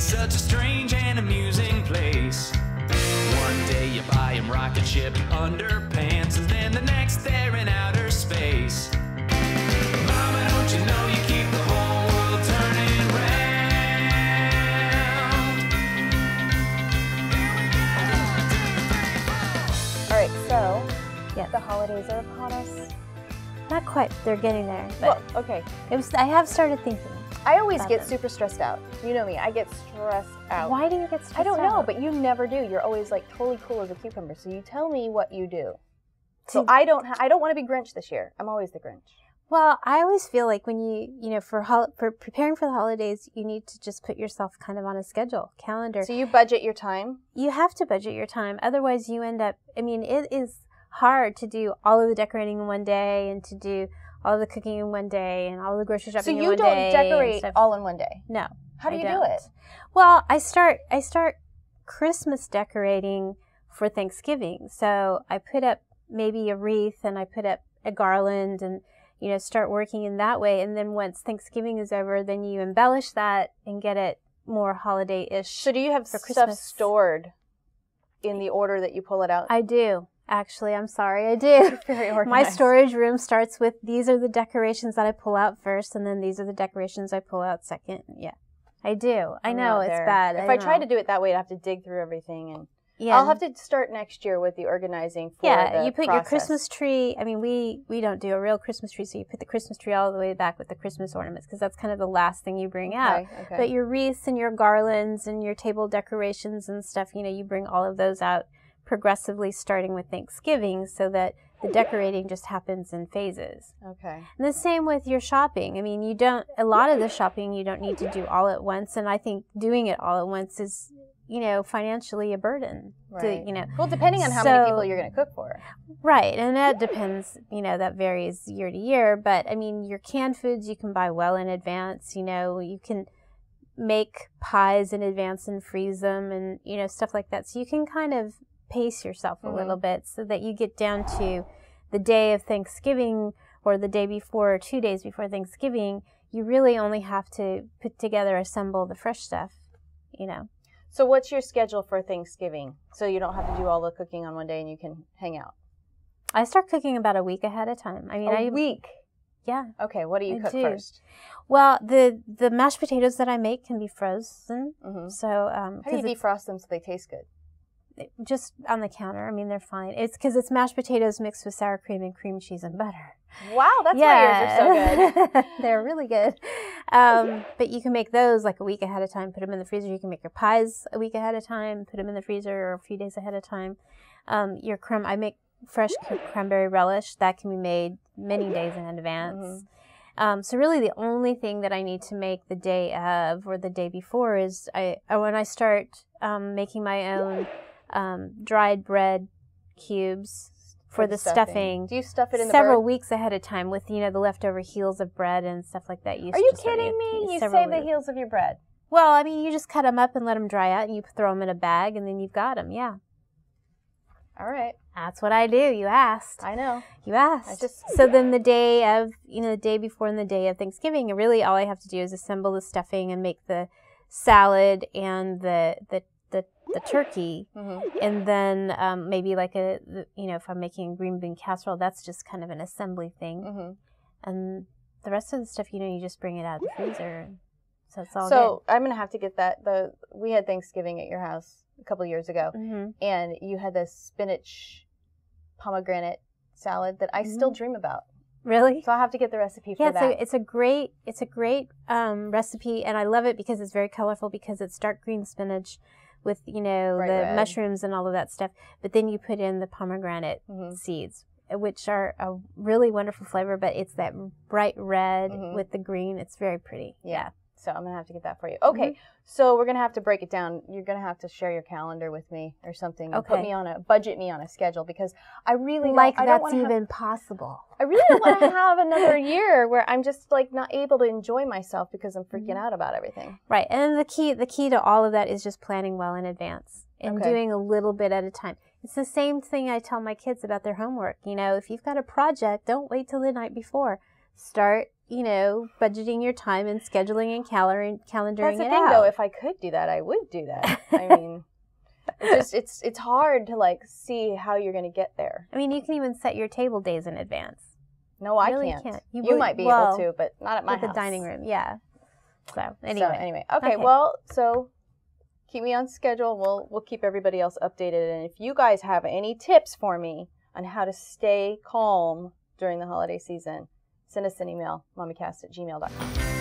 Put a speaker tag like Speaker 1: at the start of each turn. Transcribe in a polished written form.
Speaker 1: such a strange and amusing place. One day you buy 'em rocket ship underpants, and then the next they're in outer space. Mama, don't you know you keep the whole world turning round?
Speaker 2: All right, so the holidays are upon us.
Speaker 3: Not quite. They're getting there. But
Speaker 2: Well, okay.
Speaker 3: I have started thinking.
Speaker 2: I always
Speaker 3: about
Speaker 2: get
Speaker 3: them.
Speaker 2: super stressed out. You know me. I get stressed out.
Speaker 3: Why do you get stressed
Speaker 2: I don't know,
Speaker 3: out?
Speaker 2: but you never do. You're always like totally cool as a cucumber. So you tell me what you do. So I don't want to be Grinch this year. I'm always the Grinch.
Speaker 3: Well, I always feel like when for preparing for the holidays, you need to just put yourself kind of on a schedule, calendar.
Speaker 2: So you budget your time?
Speaker 3: You have to budget your time. Otherwise, you end up, it is hard to do all of the decorating in one day and to do all of the cooking in one day and all of the grocery shopping in one day.
Speaker 2: So you don't decorate all in one day?
Speaker 3: No.
Speaker 2: How do you do it?
Speaker 3: Well, I start Christmas decorating for Thanksgiving. So I put up maybe a wreath and I put up a garland and start working in that way. And then once Thanksgiving is over, then you embellish that and get it more holiday-ish.
Speaker 2: So do you have
Speaker 3: for
Speaker 2: stuff
Speaker 3: Christmas
Speaker 2: stored in the order that you pull it out?
Speaker 3: I do. Actually, I'm sorry, I do.
Speaker 2: Very organized.
Speaker 3: My storage room starts with these are the decorations that I pull out first, and then these are the decorations I pull out second. Yeah, I do. I know it's bad.
Speaker 2: If I tried to do it that way, I'd have to dig through everything, and
Speaker 3: yeah.
Speaker 2: I'll have to start next year with the organizing for the
Speaker 3: you put
Speaker 2: process.
Speaker 3: your Christmas tree. We don't do a real Christmas tree, so you put the Christmas tree all the way back with the Christmas ornaments because that's kind of the last thing you bring out.
Speaker 2: Okay.
Speaker 3: But your wreaths and your garlands and your table decorations and stuff, you bring all of those out progressively starting with Thanksgiving so that the decorating just happens in phases.
Speaker 2: Okay.
Speaker 3: And the same with your shopping. A lot of the shopping you don't need to do all at once, and I think doing it all at once is, financially a burden.
Speaker 2: Right.
Speaker 3: To,
Speaker 2: Well, depending on how many people you're going to cook for.
Speaker 3: Right, and that depends, that varies year to year, but your canned foods you can buy well in advance, you can make pies in advance and freeze them and, stuff like that. So you can kind of pace yourself a little bit so that you get down to the day of Thanksgiving or the day before or 2 days before Thanksgiving. You really only have to assemble the fresh stuff,
Speaker 2: So what's your schedule for Thanksgiving? So you don't have to do all the cooking on one day and you can hang out.
Speaker 3: I start cooking about a week ahead of time.
Speaker 2: A week?
Speaker 3: Yeah.
Speaker 2: Okay, what do you cook first?
Speaker 3: Well, the mashed potatoes that I make can be frozen.
Speaker 2: Mm-hmm.
Speaker 3: So
Speaker 2: how do you defrost them so they taste good?
Speaker 3: Just on the counter. They're fine. It's because it's mashed potatoes mixed with sour cream and cream cheese and butter.
Speaker 2: Wow, that's why yours are so good.
Speaker 3: They're really good. But you can make those like a week ahead of time, put them in the freezer. You can make your pies a week ahead of time, put them in the freezer or a few days ahead of time. I make fresh cranberry relish. That can be made many days in advance. Mm-hmm. So really the only thing that I need to make the day of or the day before is when I start making my own dried bread cubes for the stuffing.
Speaker 2: Do you stuff it in
Speaker 3: several weeks ahead of time with the leftover heels of bread and stuff like that?
Speaker 2: Are you kidding me? You save the heels of your bread?
Speaker 3: Well, you just cut them up and let them dry out, and you throw them in a bag, and then you've got them. Yeah.
Speaker 2: All right.
Speaker 3: That's what I do. You asked.
Speaker 2: I know.
Speaker 3: You asked. So then the day of, the day before and the day of Thanksgiving, really all I have to do is assemble the stuffing and make the salad and the turkey, and then maybe like if I'm making green bean casserole, that's just kind of an assembly thing, and the rest of the stuff, you just bring it out of the freezer, so it's all good.
Speaker 2: I'm gonna have to get that. We had Thanksgiving at your house a couple of years ago, and you had this spinach pomegranate salad that I still dream about.
Speaker 3: Really?
Speaker 2: So I'll have to get the recipe for that.
Speaker 3: Yeah, it's a great recipe, and I love it because it's very colorful because it's dark green spinach with, the red mushrooms and all of that stuff. But then you put in the pomegranate seeds, which are a really wonderful flavor, but it's that bright red with the green. It's very pretty. Yeah.
Speaker 2: So I'm going to have to get that for you. Okay, so we're going to have to break it down. You're going to have to share your calendar with me or something and budget me on a schedule because I really
Speaker 3: that's even possible.
Speaker 2: I really don't want to have another year where I'm just not able to enjoy myself because I'm freaking out about everything.
Speaker 3: Right, and the key to all of that is just planning well in advance and doing a little bit at a time. It's the same thing I tell my kids about their homework. If you've got a project, don't wait till the night before. Start, budgeting your time and scheduling and calendaring
Speaker 2: That's the
Speaker 3: it
Speaker 2: thing,
Speaker 3: out.
Speaker 2: though. If I could do that, I would do that. I mean, it's hard to like see how you're going to get there.
Speaker 3: I mean, you can even set your table days in advance.
Speaker 2: No, I
Speaker 3: really
Speaker 2: can't.
Speaker 3: You
Speaker 2: might be able to, but not at my
Speaker 3: with
Speaker 2: house.
Speaker 3: the dining room, yeah. So anyway,
Speaker 2: okay. Well, so keep me on schedule. We'll keep everybody else updated. And if you guys have any tips for me on how to stay calm during the holiday season, send us an email, mommycast@gmail.com.